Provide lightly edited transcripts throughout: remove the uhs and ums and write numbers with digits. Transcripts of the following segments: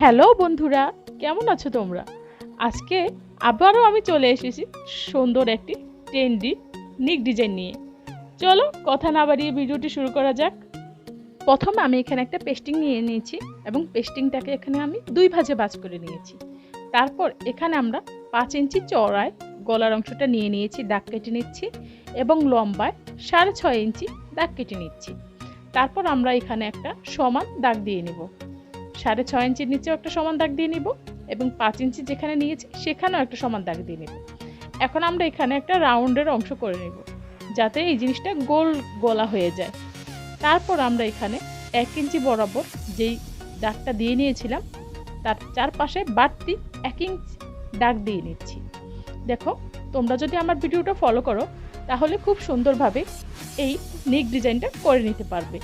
Hello বন্ধুরা, কেমন আছো তোমরা? আজকে আবারও আমি চলে এসেছি সুন্দর একটি ট্রেন্ডি নিক ডিজাইন নিয়ে। চলো কথা না বাড়িয়ে ভিডিওটি শুরু করা যাক। প্রথমে আমি এখানে একটা পেস্টিং নিয়ে নিয়েছি এবং পেস্টিংটাকে এখানে আমি দুই ভাঁজে ভাঁজ করে নিয়েছি। তারপর এখানে আমরা 5 ইঞ্চি চওড়ায় গলার অংশটা নিয়ে নিয়েছি, দাগ কেটে নিচ্ছি এবং লম্বায় 6.5 ইঞ্চি দাগ কেটে নিচ্ছি। তারপর আমরা এখানে একটা সমান দাগ দিয়ে নিব। 6.5 ইঞ্চির নিচেও একটা সমান দাগ দিয়ে নিব এবং 5 ইঞ্চি যেখানে নিয়েছি সেখানেও একটা সমান দাগ দিয়ে নিব। এখন আমরা এখানে একটা রাউন্ডের অংশ করে নেব যাতে এই জিনিসটা গোল গলা হয়ে যায়। তারপর আমরা এখানে 1 ইঞ্চি বরাবর যেই দাগটা দিয়ে নিয়েছিলাম তার চারপাশে বাড়তি 1 ইঞ্চি দাগ দিয়ে নিচ্ছি। দেখো, তোমরা যদি আমার ভিডিওটা ফলো করো তাহলে খুব সুন্দরভাবে এই নেক ডিজাইনটা করে নিতে পারবে।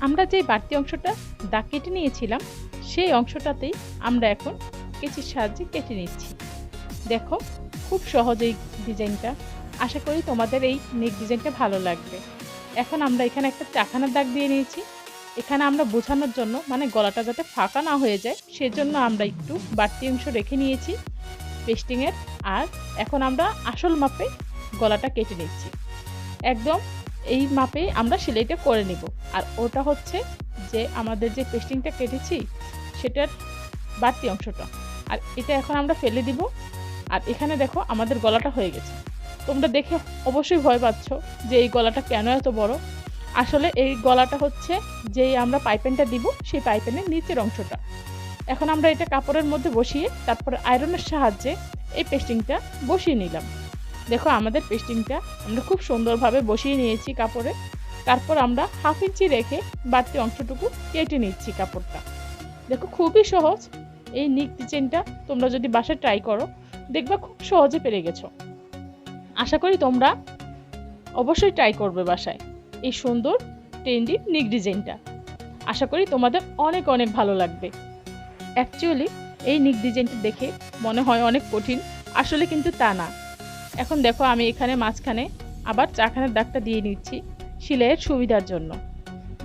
আমরা যে বাড়তি অংশটা দাগ কেটে নিয়েছিলাম সেই অংশটাতেই আমরা এখন কেচির সাহায্যে কেটে নিচ্ছি। দেখো, খুব সহজ এই ডিজাইনটা। আশা করি তোমাদের এই নেক ডিজাইনটা ভালো লাগবে। এখন আমরা এখানে একটা চাকানার দাগ দিয়ে নিয়েছি। এখানে আমরা বোঝানোর জন্য, মানে গলাটা যাতে ফাঁকা না হয়ে যায় সেজন্য আমরা একটু বাড়তি অংশ রেখে নিয়েছি পেস্টিংয়ের। আর এখন আমরা আসল মাপে গলাটা কেটে নিচ্ছি। একদম এই মাপে আমরা সেলাইটা করে নিব। আর ওটা হচ্ছে যে আমাদের যে পেস্টিংটা কেটেছি সেটার বাড়তি অংশটা, আর এটা এখন আমরা ফেলে দিব। আর এখানে দেখো আমাদের গলাটা হয়ে গেছে। তোমরা দেখে অবশ্যই ভয় পাচ্ছ যে এই গলাটা কেন এত বড়। আসলে এই গলাটা হচ্ছে যেই আমরা পাইপেনটা দিব সেই পাইপেনের নিচের অংশটা। এখন আমরা এটা কাপড়ের মধ্যে বসিয়ে তারপরে আয়রনের সাহায্যে এই পেস্টিংটা বসিয়ে নিলাম। দেখো, আমাদের পেস্টিংটা আমরা খুব সুন্দরভাবে বসিয়ে নিয়েছি কাপড়ে। তারপর আমরা 1/2 ইঞ্চি রেখে বাড়তি অংশটুকু কেটে নিচ্ছি কাপড়টা। দেখো, খুবই সহজ এই নিক ডিজাইনটা। তোমরা যদি বাসায় ট্রাই করো দেখবা খুব সহজে পেরে গেছো। আশা করি তোমরা অবশ্যই ট্রাই করবে বাসায় এই সুন্দর ট্রেন্ডি নিক ডিজাইনটা। আশা করি তোমাদের অনেক অনেক ভালো লাগবে। অ্যাকচুয়ালি এই নিক ডিজাইনটা দেখে মনে হয় অনেক কঠিন, আসলে কিন্তু তা না। এখন দেখো, আমি এখানে মাঝখানে আবার চাকানের দাগটা দিয়ে নিচ্ছি সেলাইয়ের সুবিধার জন্য।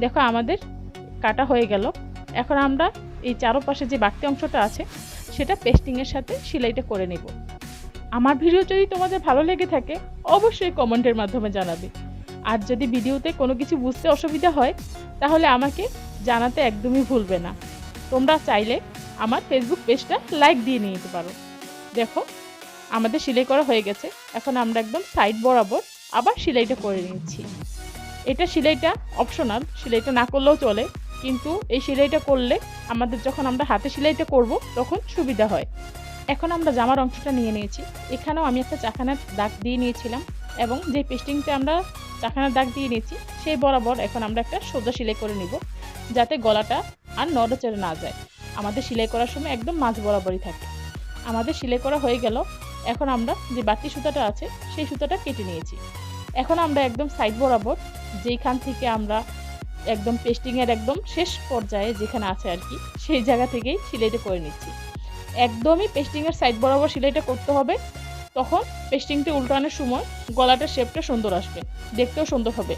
দেখো, আমাদের কাটা হয়ে গেল। এখন আমরা এই চারপাশে যে বাড়তি অংশটা আছে সেটা পেস্টিংয়ের সাথে সেলাইটা করে নেব। আমার ভিডিও যদি তোমাদের ভালো লেগে থাকে অবশ্যই কমেন্টের মাধ্যমে জানাবে। আর যদি ভিডিওতে কোনো কিছু বুঝতে অসুবিধা হয় তাহলে আমাকে জানাতে একদমই ভুলবে না। তোমরা চাইলে আমার ফেসবুক পেজটা লাইক দিয়ে নিতে পারো। দেখো, আমাদের সেলাই করা হয়ে গেছে। এখন আমরা একদম সাইড বরাবর আবার সেলাইটা করে নিচ্ছি। এটা সেলাইটা অপশনাল, সেলাইটা না করলেও চলে, কিন্তু এই সেলাইটা করলে আমাদের যখন আমরা হাতে সেলাইটা করব তখন সুবিধা হয়। এখন আমরা জামার অংশটা নিয়ে নিয়েছি। এখানেও আমি একটা চাকানার দাগ দিয়ে নিয়েছিলাম এবং যে পেস্টিংটা আমরা চাকানার দাগ দিয়ে নিয়েছি সেই বরাবর এখন আমরা একটা সোজা সেলাই করে নিব যাতে গলাটা আর নড়াচড়ে না যায়। আমাদের সেলাই করার সময় একদম মাঝ বরাবরই থাকে। আমাদের সেলাই করা হয়ে গেল। এখন আমরা যে বাড়তি সুতাটা আছে সেই সুতাটা কেটে নিয়েছি। এখন আমরা একদম সাইড বরাবর যেইখান থেকে আমরা একদম পেস্টিংয়ের একদম শেষ পর্যায়ে যেখানে আছে আর কি সেই জায়গা থেকেই সেলাইটা করে নিচ্ছি। একদমই পেস্টিংয়ের সাইড বরাবর সেলাইটা করতে হবে, তখন পেস্টিংটা উল্টানোর সময় গলাটার শেপটা সুন্দর আসবে, দেখতেও সুন্দর হবে।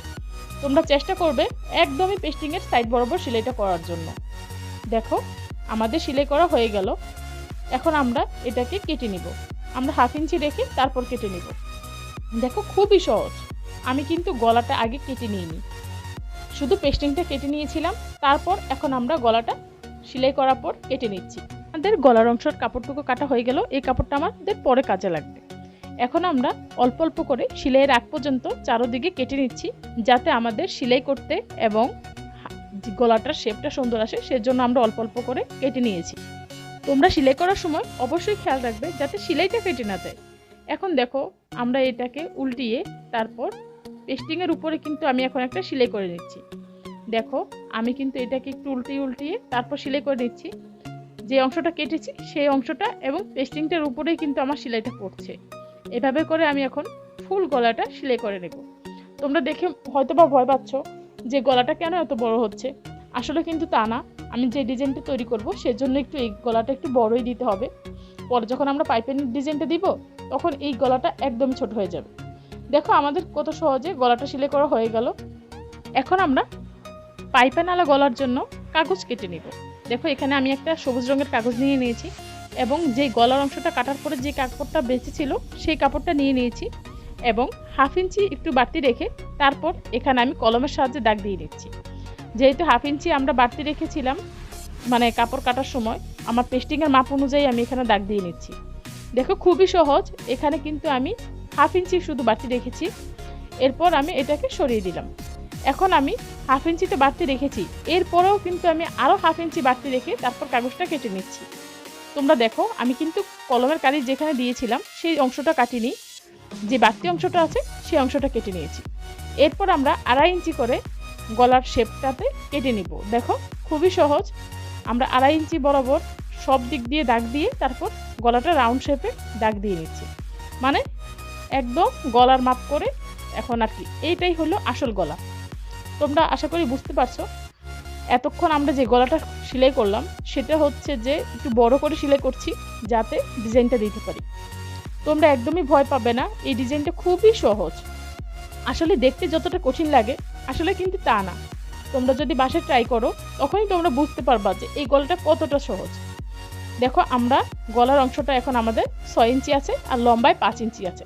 তোমরা চেষ্টা করবে একদমই পেস্টিংয়ের সাইড বরাবর সেলাইটা করার জন্য। দেখো, আমাদের সেলাই করা হয়ে গেল। এখন আমরা এটাকে কেটে নিব। আমরা 1/2 ইঞ্চি রেখে তারপর কেটে নিব। দেখো, খুবই সহজ। আমি কিন্তু গলাটা আগে কেটে নিইনি, শুধু পেস্টিংটা কেটে নিয়েছিলাম। তারপর এখন আমরা গলাটা সেলাই করার পর কেটে নিচ্ছি। আমাদের গলার অংশের কাপড়টুকু কাটা হয়ে গেল। এই কাপড়টা আমাদের পরে কাজে লাগবে। এখন আমরা অল্প অল্প করে সেলাইয়ের আগ পর্যন্ত চারদিকে কেটে নিচ্ছি যাতে আমাদের সেলাই করতে এবং গলাটার শেপটা সুন্দর আসে, সেজন্য আমরা অল্প অল্প করে কেটে নিয়েছি। তোমরা সেলাই করার সময় অবশ্যই খেয়াল রাখবে যাতে সেলাইটা কেটে না যায়। এখন দেখো, আমরা এটাকে উল্টিয়ে তারপর পেস্টিংয়ের উপরে কিন্তু আমি এখন একটা সেলাই করে নিচ্ছি। দেখো, আমি কিন্তু এটাকে একটু উল্টিয়ে তারপর সেলাই করে নিচ্ছি। যে অংশটা কেটেছি সেই অংশটা এবং পেস্টিংটার উপরেই কিন্তু আমার সেলাইটা পড়ছে। এভাবে করে আমি এখন ফুল গলাটা সেলাই করে নেব। তোমরা দেখে হয়তো বা ভয় পাচ্ছ যে গলাটা কেন এত বড় হচ্ছে। আসলে কিন্তু তা না। আমি যে ডিজাইনটা তৈরি করব সেজন্য একটু এই গলাটা একটু বড়ই দিতে হবে। পরে যখন আমরা পাইপেনের ডিজাইনটা দিব তখন এই গলাটা একদম ছোট হয়ে যাবে। দেখো, আমাদের কত সহজে গলাটা সেলাই করা হয়ে গেল। এখন আমরা পাইপেনালা গলার জন্য কাগজ কেটে নিব। দেখো এখানে আমি একটা সবুজ রঙের কাগজ নিয়ে নিয়েছি এবং যে গলার অংশটা কাটার পরে যে কাপড়টা বেঁচে ছিল সেই কাপড়টা নিয়ে নিয়েছি এবং 1/2 ইঞ্চি একটু বাড়তি রেখে তারপর এখানে আমি কলমের সাহায্যে দাগ দিয়ে নিচ্ছি। যেহেতু 1/2 ইঞ্চি আমরা বাড়তি রেখেছিলাম মানে কাপড় কাটার সময়, আমার পেস্টিংয়ের মাপ অনুযায়ী আমি এখানে দাগ দিয়ে নিচ্ছি। দেখো খুবই সহজ, এখানে কিন্তু আমি 1/2 ইঞ্চি শুধু বাড়তি রেখেছি। এরপর আমি এটাকে সরিয়ে দিলাম। এখন আমি 1/2 ইঞ্চিতে বাড়তি রেখেছি, এরপরেও কিন্তু আমি আরও 1/2 ইঞ্চি বাড়তি রেখে তারপর কাগজটা কেটে নিচ্ছি। তোমরা দেখো আমি কিন্তু কলমের কালি যেখানে দিয়েছিলাম সেই অংশটা কাটিনি, যে বাড়তি অংশটা আছে সেই অংশটা কেটে নিয়েছি। এরপর আমরা 2.5 ইঞ্চি করে গলার শেপটাতে কেটে নিব। দেখো খুবই সহজ, আমরা 2.5 ইঞ্চি বরাবর সব দিক দিয়ে দাগ দিয়ে তারপর গলাটা রাউন্ড শেপে দাগ দিয়ে নিচ্ছি, মানে একদম গলার মাপ করে। এখন আর কি এইটাই হলো আসল গলা। তোমরা আশা করি বুঝতে পারছো। এতক্ষণ আমরা যে গলাটা সেলাই করলাম সেটা হচ্ছে যে একটু বড় করে সেলাই করছি যাতে ডিজাইনটা দিতে পারি। তোমরা একদমই ভয় পাবে না, এই ডিজাইনটা খুবই সহজ। আসলে দেখতে যতটা কঠিন লাগে আসলে কিন্তু তা না। তোমরা যদি বাসায় ট্রাই করো তখনই তোমরা বুঝতে পারবা যে এই গলাটা কতটা সহজ। দেখো আমরা গলার অংশটা এখন আমাদের 6 ইঞ্চি আছে আর লম্বায় 5 ইঞ্চি আছে।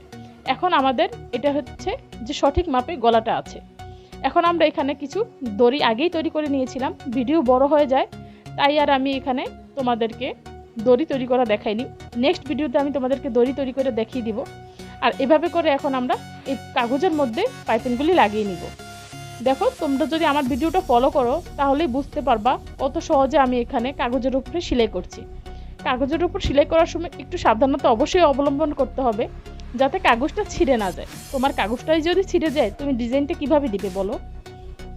এখন আমাদের এটা হচ্ছে যে সঠিক মাপে গলাটা আছে। এখন আমরা এখানে কিছু দড়ি আগেই তৈরি করে নিয়েছিলাম, ভিডিও বড় হয়ে যায় তাই আর আমি এখানে তোমাদেরকে দড়ি তৈরি করা দেখাইনি। নেক্সট ভিডিওতে আমি তোমাদেরকে দড়ি তৈরি করে দেখিয়ে দিব। আর এভাবে করে এখন আমরা এই কাগজের মধ্যে পাইপিংগুলি লাগিয়ে নিব। দেখো তোমরা যদি আমার ভিডিওটা ফলো করো তাহলেই বুঝতে পারবা কত সহজে আমি এখানে কাগজের উপরে সেলাই করছি। কাগজের উপর সেলাই করার সময় একটু সাবধানতা অবশ্যই অবলম্বন করতে হবে যাতে কাগজটা ছিঁড়ে না যায়। তোমার কাগজটাই যদি ছিঁড়ে যায় তুমি ডিজাইনটা কিভাবে দিবে বলো?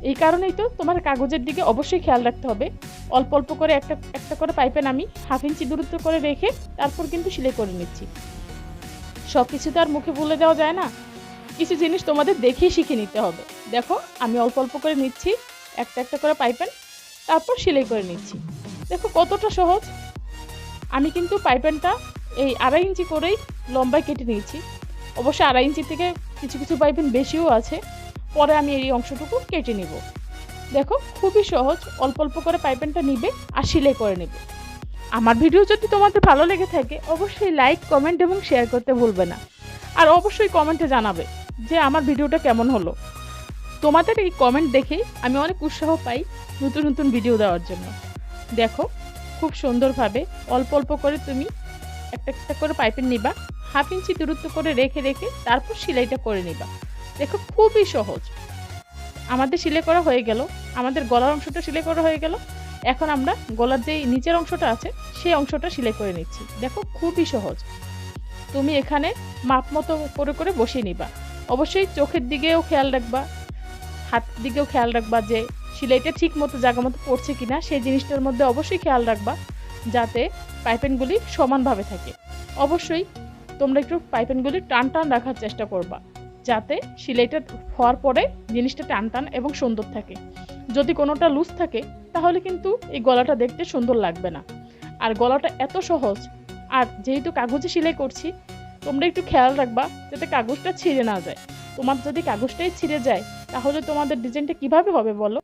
এই কারণেই তো তোমার কাগজের দিকে অবশ্যই খেয়াল রাখতে হবে। অল্প অল্প করে একটা করে পাইপেন আমি 1/2 ইঞ্চি দূরত্ব করে রেখে তারপর কিন্তু সেলাই করে নিচ্ছি। সব কিছু তো আর মুখে বলে দেওয়া যায় না, কিছু জিনিস তোমাদের দেখেই শিখে নিতে হবে। দেখো আমি অল্প অল্প করে নিচ্ছি একটা করে পাইপেন, তারপর সেলাই করে নিচ্ছি। দেখো কতটা সহজ। আমি কিন্তু পাইপেনটা এই 2.5 ইঞ্চি করেই লম্বায় কেটে নিয়েছি। অবশ্য 2.5 ইঞ্চি থেকে কিছু কিছু পাইপেন বেশিও আছে, পরে আমি এই অংশটুকু কেটে নিব। দেখো খুবই সহজ, অল্প অল্প করে পাইপেনটা নিবে আর সেলাই করে নেবে। আমার ভিডিও যদি তোমাদের ভালো লেগে থাকে অবশ্যই লাইক, কমেন্ট এবং শেয়ার করতে ভুলবে না। আর অবশ্যই কমেন্টে জানাবে যে আমার ভিডিওটা কেমন হলো। তোমাদের এই কমেন্ট দেখেই আমি অনেক উৎসাহ পাই নতুন নতুন ভিডিও দেওয়ার জন্য। দেখো খুব সুন্দরভাবে অল্প অল্প করে তুমি একটা করে পাইপেন নিবা, 1/2 ইঞ্চি দূরত্ব করে রেখে রেখে তারপর সেলাইটা করে নিবা। দেখো খুবই সহজ। আমাদের সেলাই করা হয়ে গেল, আমাদের গলার অংশটা সেলাই করা হয়ে গেল। এখন আমরা গলার যে নিচের অংশটা আছে সেই অংশটা সেলাই করে নিচ্ছি। দেখো খুবই সহজ। তুমি এখানে মাপ মতো করে করে বসিয়ে নিবা। অবশ্যই চোখের দিকেও খেয়াল রাখবা, হাতের দিকেও খেয়াল রাখবা যে সেলাইটা ঠিক মতো জায়গা মতো পড়ছে কিনা, সেই জিনিসটার মধ্যে অবশ্যই খেয়াল রাখবা যাতে পাইপেনগুলি সমানভাবে থাকে। অবশ্যই তোমরা একটু পাইপেনগুলি টান টান রাখার চেষ্টা করবা যাতে সেলাইটা হওয়ার পরে জিনিসটা টান টান এবং সুন্দর থাকে। যদি কোনোটা লুজ থাকে তাহলে কিন্তু এই গলাটা দেখতে সুন্দর লাগবে না। আর গলাটা এত সহজ, আর যেহেতু কাগজে সেলাই করছি তোমরা একটু খেয়াল রাখবা যাতে কাগজটা ছিঁড়ে না যায়। তোমার যদি কাগজটাই ছিঁড়ে যায় তাহলে তোমাদের ডিজাইনটা কিভাবে হবে বলো?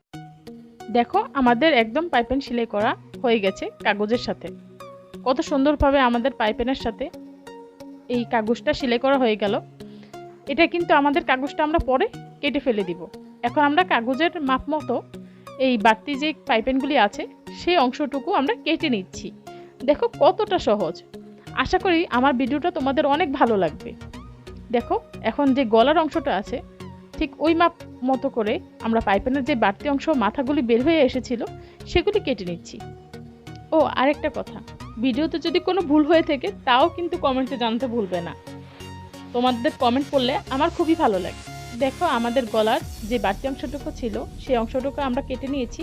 দেখো আমাদের একদম পাইপেন সেলাই করা হয়ে গেছে কাগজের সাথে। কত সুন্দরভাবে আমাদের পাইপেনের সাথে এই কাগজটা সেলাই করা হয়ে গেল। এটা কিন্তু আমাদের কাগজটা আমরা পরে কেটে ফেলে দিব। এখন আমরা কাগজের মাপ মতো এই বাড়তি যে পাইপেনগুলি আছে সেই অংশটুকু আমরা কেটে নিচ্ছি। দেখো কতটা সহজ। আশা করি আমার ভিডিওটা তোমাদের অনেক ভালো লাগবে। দেখো এখন যে গলার অংশটা আছে ঠিক ওই মাপ মতো করে আমরা পাইপেনের যে বাড়তি অংশ মাথাগুলি বের হয়ে এসেছিল সেগুলি কেটে নিচ্ছি। ও আরেকটা কথা, ভিডিওতে যদি কোনো ভুল হয়ে থাকে তাও কিন্তু কমেন্টে জানাতে ভুলবে না। তোমাদের কমেন্ট করলে আমার খুবই ভালো লাগে। দেখো আমাদের গলার যে বাড়তি অংশটুকু ছিল সেই অংশটুকু আমরা কেটে নিয়েছি।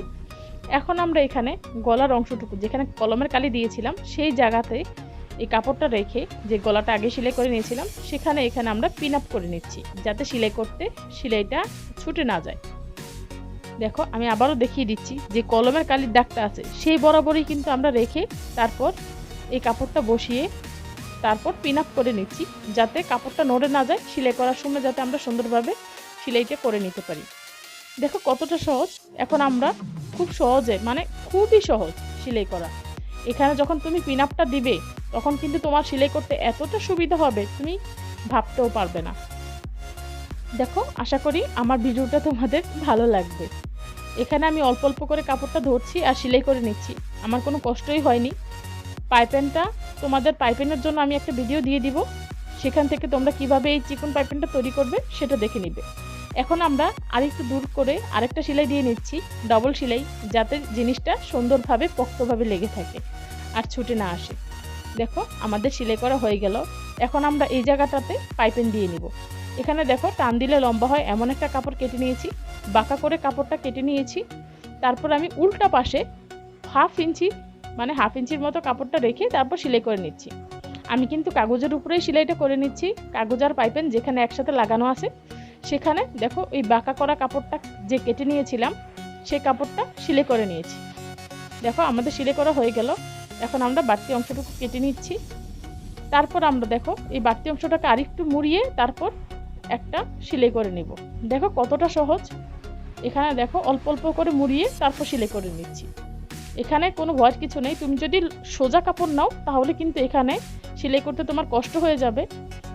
এখন আমরা এখানে গলার অংশটুকু যেখানে কলমের কালি দিয়েছিলাম সেই জায়গাতে এই কাপড়টা রেখে যে গলাটা আগে সেলাই করে নিয়েছিলাম এখানে আমরা পিন আপ করে নিচ্ছি যাতে সেলাই করতে সেলাইটা ছুটে না যায়। দেখো আমি আবারও দেখিয়ে দিচ্ছি যে কলমের কালির দাগটা আছে সেই বরাবরই কিন্তু আমরা রেখে তারপর এই কাপড়টা বসিয়ে তারপর পিন আপ করে নিচ্ছি যাতে কাপড়টা নড়ে না যায়, সেলাই করার সময় যাতে আমরা সুন্দরভাবে সেলাইটা করে নিতে পারি। দেখো কতটা সহজ। এখন আমরা খুব সহজে, মানে খুবই সহজ সেলাই করা। এখানে যখন তুমি পিন আপটা দিবে তখন কিন্তু তোমার সেলাই করতে এতটা সুবিধা হবে তুমি ভাবতেও পারবে না। দেখো, আশা করি আমার ভিডিওটা তোমাদের ভালো লাগবে। এখানে আমি অল্প অল্প করে কাপড়টা ধরছি আর সেলাই করে নিচ্ছি, আমার কোনো কষ্টই হয়নি। পাইপেনটা তোমাদের পাইপেনের জন্য আমি একটা ভিডিও দিয়ে দিব, সেখান থেকে তোমরা কিভাবে এই চিকন পাইপেনটা তৈরি করবে সেটা দেখে নিবে। এখন আমরা আরেকটু দূর করে আরেকটা সেলাই দিয়ে নিচ্ছি, ডবল সেলাই, যাতে জিনিসটা সুন্দরভাবে পোক্তভাবে লেগে থাকে আর ছুটে না আসে। দেখো, আমাদের সেলাই করা হয়ে গেল। এখন আমরা এই জায়গাটাতে পাইপেন দিয়ে নিব। এখানে দেখো, টান দিলে লম্বা হয় এমন একটা কাপড় কেটে নিয়েছি, বাঁকা করে কাপড়টা কেটে নিয়েছি। তারপর আমি উল্টা পাশে হাফ ইঞ্চির মতো কাপড়টা রেখে তারপর সেলাই করে নিচ্ছি। আমি কিন্তু কাগজের উপরেই সেলাইটা করে নিচ্ছি, কাগজ আর পাইপেন যেখানে একসাথে লাগানো আছে সেখানে দেখো এই বাঁকা করা কাপড়টা যে কেটে নিয়েছিলাম সেই কাপড়টা সেলাই করে নিয়েছি। দেখো, আমাদের সেলাই করা হয়ে গেল। এখন আমরা বাড়তি অংশটুকু কেটে নিচ্ছি। তারপর আমরা দেখো এই বাড়তি অংশটাকে আরেকটু মুড়িয়ে তারপর একটা সেলাই করে নিব। দেখো কতটা সহজ। এখানে দেখো অল্প অল্প করে মুড়িয়ে তারপর সেলাই করে নিচ্ছি। এখানে কোনো ভয়ের কিছু নেই, তুমি যদি সোজা কাপড় নাও তাহলে কিন্তু এখানে সেলাই করতে তোমার কষ্ট হয়ে যাবে।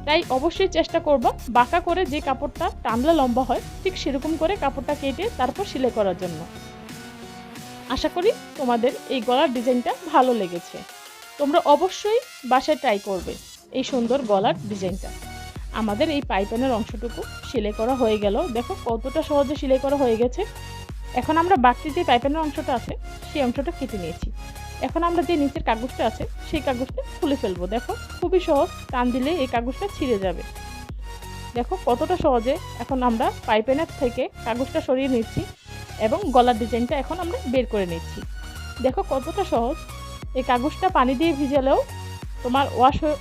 তাই অবশ্যই চেষ্টা করবা বাঁকা করে যে কাপড়টা টানলে লম্বা হয় ঠিক সেরকম করে কাপড়টা কেটে তারপর সেলাই করার জন্য। আশা করি তোমাদের এই গলার ডিজাইনটা ভালো লেগেছে। তোমরা অবশ্যই বাসায় ট্রাই করবে এই সুন্দর গলার ডিজাইনটা। আমাদের এই পাইপেনের অংশটুকু সেলাই করা হয়ে গেল। দেখো কতটা সহজে সেলাই করা হয়ে গেছে। এখন আমরা বাড়তি যে পাইপেনের অংশটা আছে সেই অংশটা কেটে নিয়েছি। এখন আমরা যে নিচের কাগজটা আছে সেই কাগজটা খুলে ফেলবো। দেখো খুবই সহজ, টান দিলে এই কাগজটা ছিঁড়ে যাবে। দেখো কতটা সহজে এখন আমরা পাইপেনের থেকে কাগজটা সরিয়ে নিচ্ছি এবং গলার ডিজাইনটা এখন আমরা বের করে নিচ্ছি। দেখো কতটা সহজ। এই কাগজটা পানি দিয়ে ভিজালেও তোমার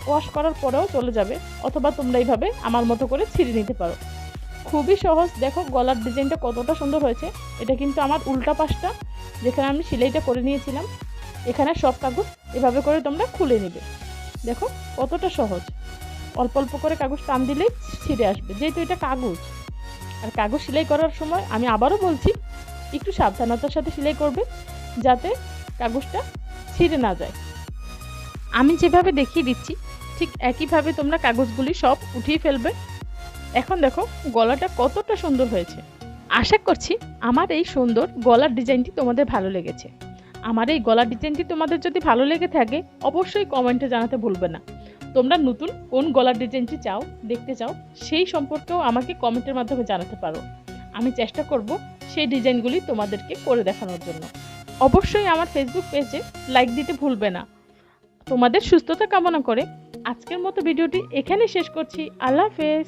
ওয়াশ করার পরেও চলে যাবে, অথবা তোমরা এইভাবে আমার মতো করে ছিঁড়ে নিতে পারো। খুবই সহজ। দেখো গলার ডিজাইনটা কতটা সুন্দর হয়েছে। এটা কিন্তু আমার উল্টা পাশটা যেখানে আমি সেলাইটা করে নিয়েছিলাম, এখানে সব কাগজ এভাবে করে তোমরা খুলে নেবে। দেখো কতটা সহজ, অল্প অল্প করে কাগজ টান দিলেই ছিঁড়ে আসবে, যেহেতু এটা কাগজ। আর কাগজ সেলাই করার সময় আমি আবারও বলছি একটু সাবধানতার সাথে সেলাই করবে যাতে কাগজটা ছিঁড়ে না যায়। আমি যেভাবে দেখিয়ে দিচ্ছি ঠিক একইভাবে তোমরা কাগজগুলি সব উঠিয়ে ফেলবে। এখন দেখো গলাটা কতটা সুন্দর হয়েছে। আশা করছি আমার এই সুন্দর গলার ডিজাইনটি তোমাদের ভালো লেগেছে। আমার এই গলার ডিজাইনটি তোমাদের যদি ভালো লেগে থাকে অবশ্যই কমেন্টে জানাতে ভুলবে না। তোমরা নতুন কোন গলার ডিজাইনটি দেখতে চাও সেই সম্পর্কেও আমাকে কমেন্টের মাধ্যমে জানাতে পারো। আমি চেষ্টা করব সেই ডিজাইনগুলি তোমাদেরকে করে দেখানোর জন্য। অবশ্যই আমার ফেসবুক পেজে লাইক দিতে ভুলবে না। তোমাদের সুস্থতা কামনা করে আজকের মতো ভিডিওটি এখানে শেষ করছি। আল্লাহ হাফেজ।